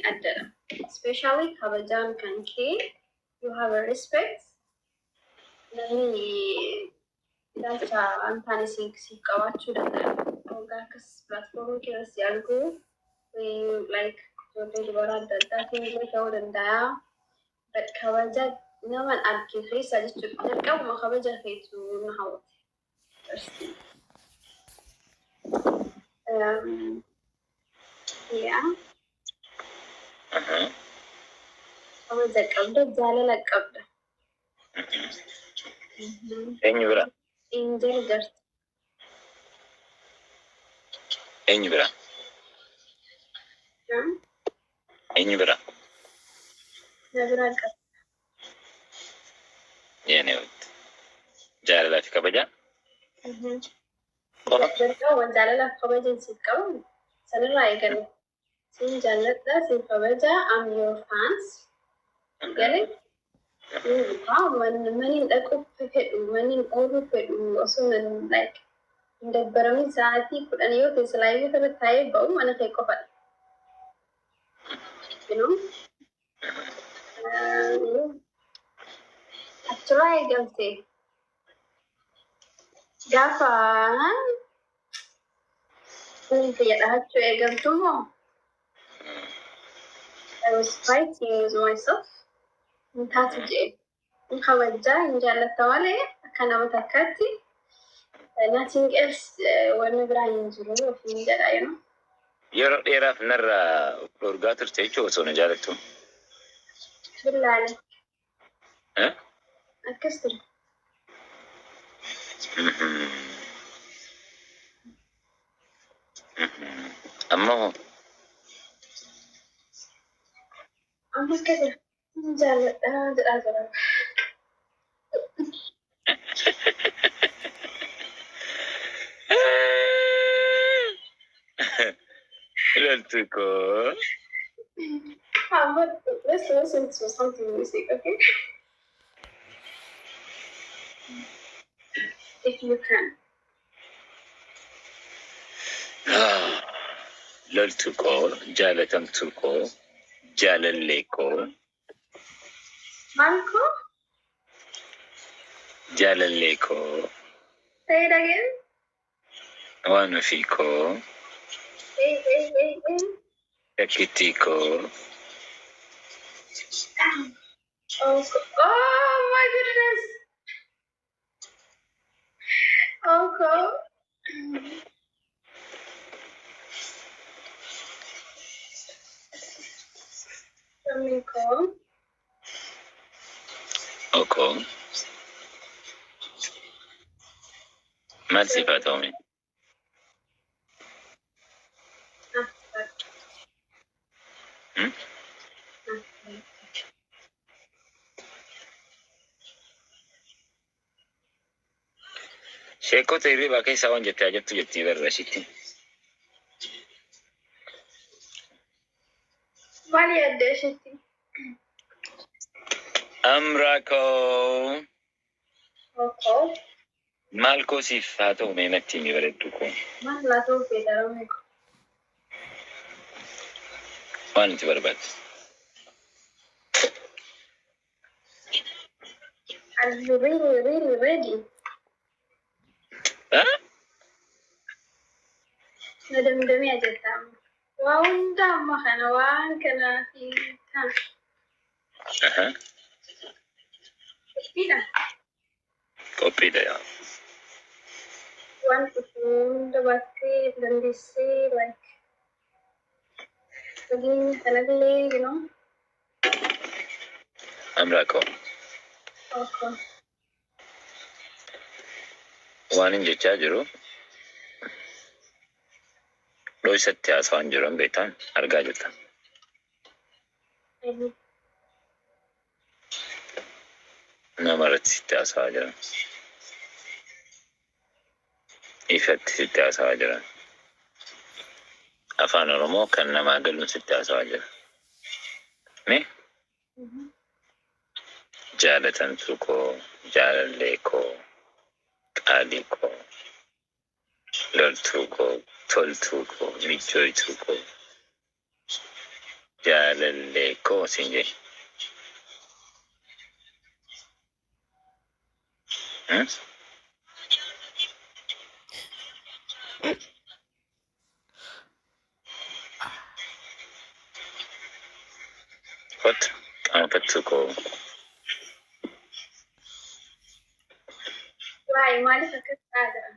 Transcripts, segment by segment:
adda. Especially kabajan kanke, you have a respect. Nani dacha antani si kawachu dada. Oga kas platform kira si algo. We like jote dibara dada things like that. But kabaja no one adki face I just narkaw ma kabaja feetu nahawt. Yeah. Kabaja kabda jala la kabda. Enyubra. Angel gart. Enyubra. Enyubra. Nabra gart. Yani jala la kabaja. Jarka wan jala la kabaja sikkaw. Sana raigan. Sin jannata sin kabaja. I'm your fans. Get it? Wow, many like many overfed also like the Burmese society put a new face like with a Thai bow and a take of it. You know? Actually, I can say Jaffa. I was fighting with myself. Kawaja in Jalatawale, Kanawatakati. Nothing else when Brian Zulu of that I know. You're off Nara Urgator Techo, so Najarato. Bilal. Eh? I kissed her. Ammo. I'm not kidding. Jalat, the other. Let's go. But let's listen to something music, okay? If you can. Loltuko, Jalatam Tuko, Jalaleko. Marco? Jalaleko. Say it again. Wanufiko. Hey. Ekitiko. Oh my goodness. Okay. Amico. Oko. Malsi Fatomi. Sheko tiri ba kai sawan jetta jettu jetti berrashiti. Mali addeshiti. Amrako. Okay. Malko sifato menatti mi veredduko. Man la to Amico. Wanti barbat. Are you really ready? Huh? Madam Demi Ajatam. Wanda Mahanawan kana kita. Pina. Copy there. One to the bati, then this like again, another, you know. Amrako. Okay. Wanin jecha jiru. Doi satti aswan jiru betan arga jutta. Namaratti sitti aswa jiru. Ifatti sitti aswa jiru. Afaan Oromoo kan namaa galuun sitti aswa jiru. Ne? Jaalatamtu koo, jaalallee koo, qaalii koo, loltuu koo, toltuu koo, michooytuu koo, jaalalleekoo siin jedhe. Kot qaanfattuu koo. Waa'ee maaliif akkas ta'a?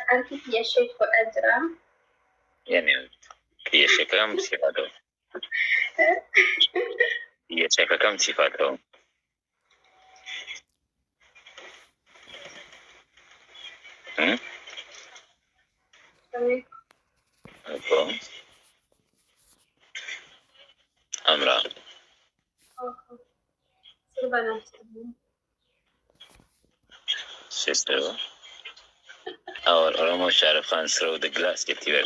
Harki kiyya ishee godhaa jira. Yani kiyya ishee kam siif haa ta'u? Kiyya ishee kam siif haa ta'u? Koo. Amraa. Sirba naaf Sister. Our Oromo Sharafan throw the glass get you.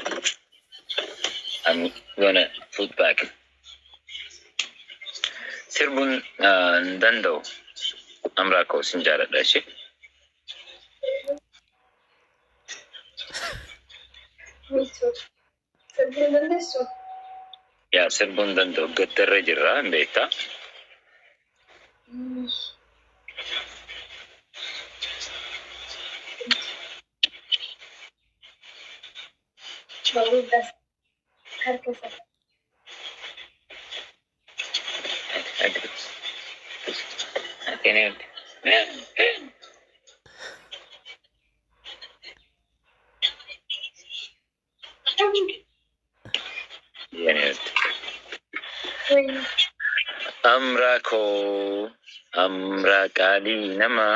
I'm gonna put back. Sirbun Ndando. Amra ko sinjara dashi. Me too. Sirbun dandeessu? Ya sirbun Ndando gaddarra jirra beektaa. Bagus das. Harka sa. Ini. Yani. Amra ko amra kali nama.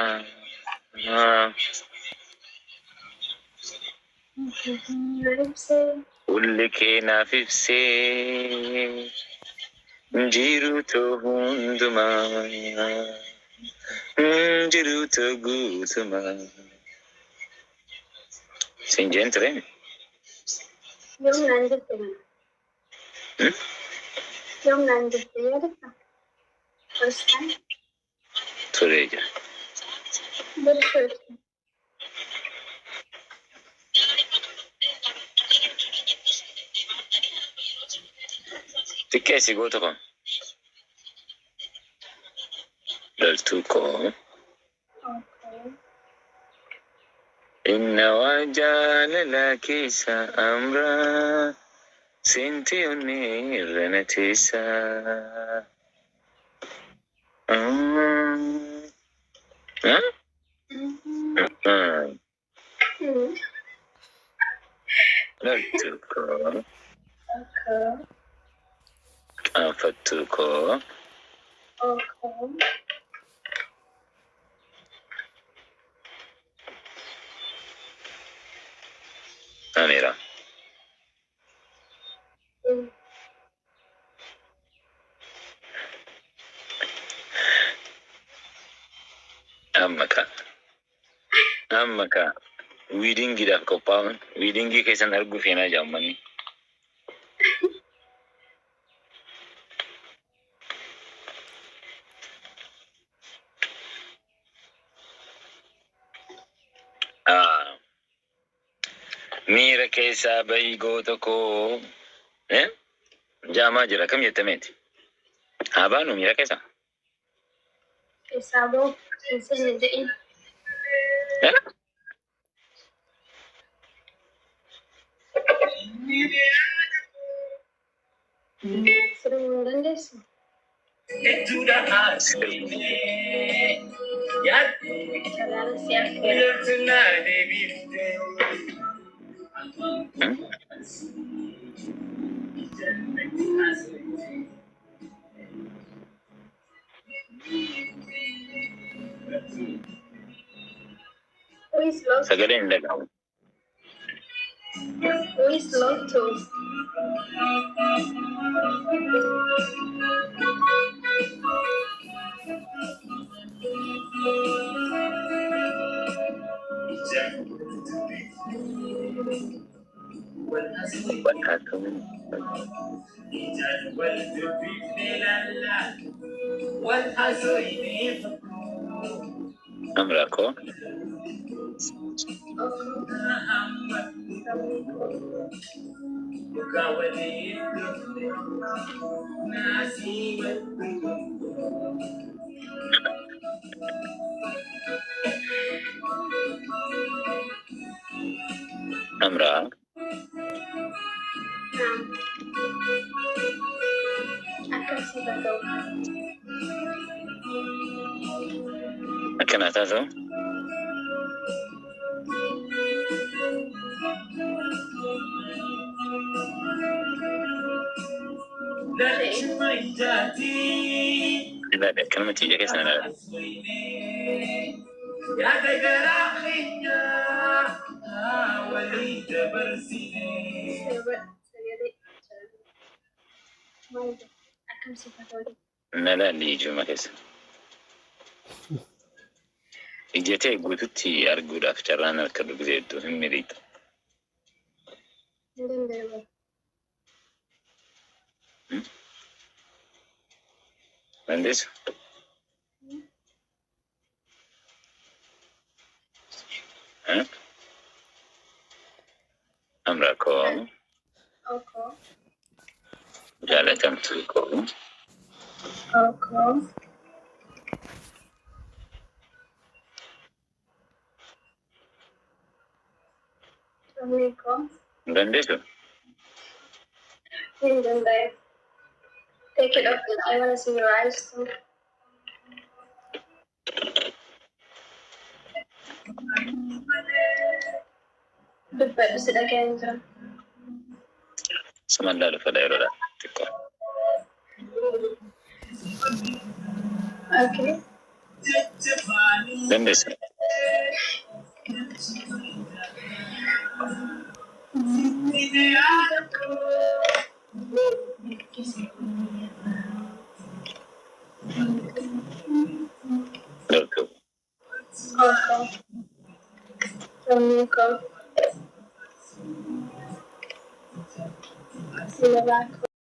Ulli keenaa fibsee jiru to hundumaa jiru to guutumaa. Siin jeen ture? Yoom naan jette mana? Yoom naan jette yaadatta? First time? Ture jira. Very first. Xiqqeessi goota kun. Loltuu koo. Okay. Inna waa jaalala keessa amraa seentii onni irra na teessa. Loltuu koo. Okay. Qaanfattuu koo. Okay. Amira. Amma ka wiidingiidhaaf qophaa'uun wiidingii keessan arguu feenaa jaammanni. Miira keessaa bahii goota koo. Jaamaa jira kam jettameeti? Haa baanu miira keessaa. Keessaa ba'u hin jedhin. Sirbuu hin dandeessu? Salaam si affeera. Who is love? Sagaleen hin dhagahamu. Who is love to? Amra koo. أمرأة نعم. أكم صفته. أكن أتازو لا لا كلمة تيجي كيسنا لا أكم صفته. لا لا اللي يجوا ما كيس إجتى قلتي أرجو لك ترانا كذا زيتو هم مريض مهندس ها أمركم أوكو. جالكم تلكم أوكو. Assalamualaikum. مهندس Take it off. I want to see your eyes too. But sit again, John. سمان لا فلا يرولا تكو Okay. مهندس لكم Okay. Assalamualaikum. See you back.